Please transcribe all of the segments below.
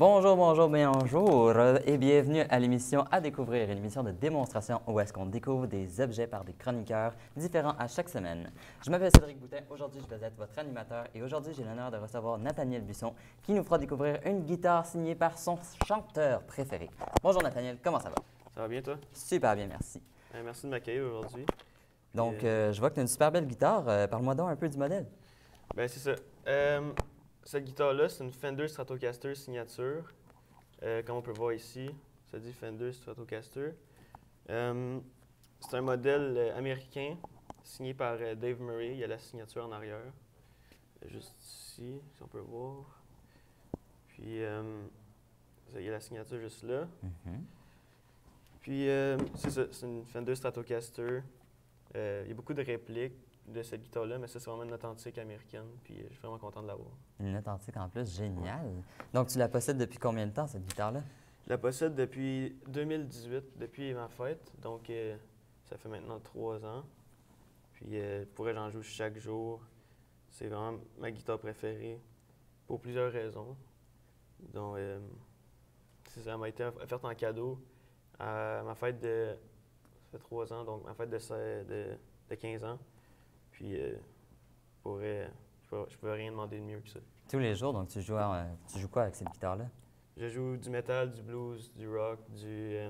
Bonjour, bonjour, bonjour et bienvenue à l'émission À découvrir, une émission de démonstration où est-ce qu'on découvre des objets par des chroniqueurs différents à chaque semaine. Je m'appelle Cédric Boutin, aujourd'hui je vais être votre animateur et aujourd'hui j'ai l'honneur de recevoir Nathaniel Buisson qui nous fera découvrir une guitare signée par son chanteur préféré. Bonjour Nathaniel, comment ça va? Ça va bien, toi? Super bien, merci. Merci de m'accueillir aujourd'hui. Donc, je vois que tu as une super belle guitare. Parle-moi donc un peu du modèle. Ben c'est ça. Cette guitare-là, c'est une Fender Stratocaster signature. Comme on peut voir ici, ça dit Fender Stratocaster. C'est un modèle américain signé par Dave Murray. Il y a la signature en arrière. Juste ici, si on peut voir. Puis, il y a la signature juste là. Puis, c'est ça, c'est une Fender Stratocaster. Il y a beaucoup de répliques de cette guitare-là, mais ça, c'est vraiment une authentique américaine. Puis, je suis vraiment content de l'avoir. Une authentique en plus, génial. Donc, tu la possèdes depuis combien de temps, cette guitare-là? Je la possède depuis 2018, depuis ma fête. Donc, ça fait maintenant 3 ans. Puis, pour elle, j'en joue chaque jour. C'est vraiment ma guitare préférée pour plusieurs raisons. Donc, ça m'a été offerte en cadeau à ma fête de... Ça fait 3 ans, donc ma fête de 15 ans. Puis, je peux rien demander de mieux que ça. Tous les jours, donc tu joues quoi avec cette guitare-là? Je joue du metal, du blues, du rock, du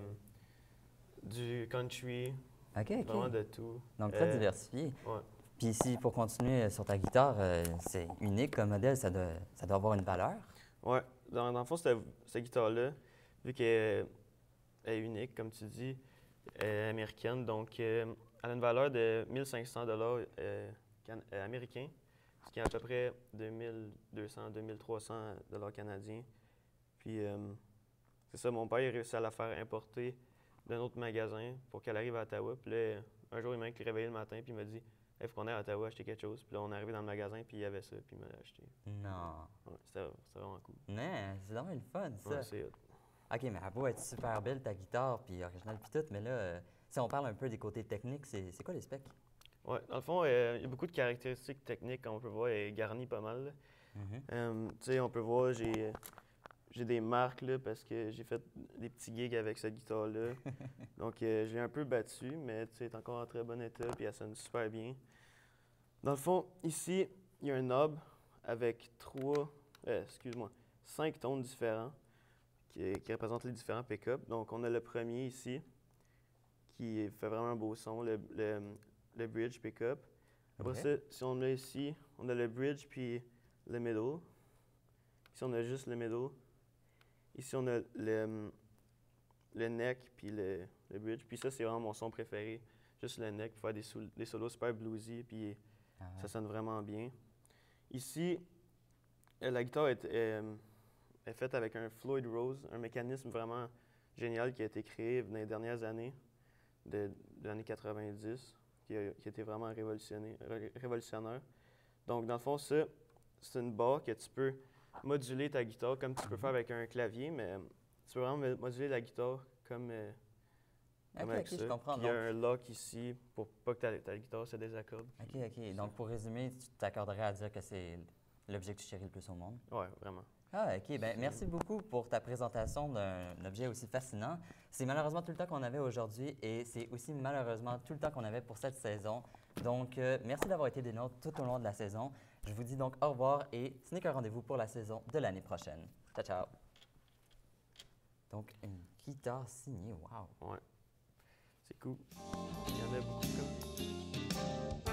country, OK. vraiment de tout. Donc, très diversifié. Ouais. Puis ici, pour continuer sur ta guitare, c'est unique comme modèle, ça doit avoir une valeur. Ouais. Dans le fond, cette guitare-là, vu qu'elle est unique, comme tu dis, elle est américaine, donc elle a une valeur de 1500 américains, ce qui est à peu près 2200-2300 canadiens. Puis, c'est ça, mon père il a réussi à la faire importer d'un autre magasin pour qu'elle arrive à Ottawa. Puis là, un jour, il m'a réveillé le matin, puis il m'a dit « Hey, faut qu'on aille à Ottawa acheter quelque chose. » Puis là, on est arrivé dans le magasin, puis il y avait ça, puis il m'a acheté. Non. Ouais, c'était vraiment cool. Non, c'est vraiment le fun, ça. Ouais, c'est OK, mais elle doit être super belle, ta guitare, puis originale, puis tout. Mais là, si on parle un peu des côtés techniques, c'est quoi les specs? Ouais, dans le fond, il y a beaucoup de caractéristiques techniques, comme on peut voir, elle est garnie pas mal. Tu sais, on peut voir, j'ai des marques là, parce que j'ai fait des petits gigs avec cette guitare-là. Donc, je l'ai un peu battue, mais tu sais, elle est encore en très bon état, puis elle sonne super bien. Dans le fond, ici, il y a un knob avec 5 tons différents qui représentent les différents pick-up. Donc, on a le premier ici, qui fait vraiment un beau son, le bridge pick-up. Après ça, si on l'a ici, on a le bridge puis le middle. Ici, on a juste le middle. Ici, on a le neck puis le bridge. Puis ça, c'est vraiment mon son préféré. Juste le neck pour faire des solos super bluesy, puis ça sonne vraiment bien. Ici, la guitare est faite avec un Floyd Rose, un mécanisme vraiment génial qui a été créé dans les dernières années, de l'année 90, qui a été vraiment révolutionnaire. Donc, dans le fond, ça, c'est une barre que tu peux moduler ta guitare comme tu peux faire avec un clavier, mais tu peux vraiment moduler la guitare comme avec ça. Je comprends. Puis il y a un lock ici pour pas que ta guitare se désaccorde. OK. Donc, pour résumer, tu t'accorderais à dire que c'est l'objet que tu chéris le plus au monde? Oui, vraiment. Ah, OK. Bien, merci beaucoup pour ta présentation d'un objet aussi fascinant. C'est malheureusement tout le temps qu'on avait aujourd'hui et c'est aussi malheureusement tout le temps qu'on avait pour cette saison. Donc, merci d'avoir été des nôtres tout au long de la saison. Je vous dis donc au revoir et ce n'est qu'un rendez-vous pour la saison de l'année prochaine. Ciao, ciao. Donc, une guitare signée, wow. Ouais. C'est cool. Il y en a beaucoup comme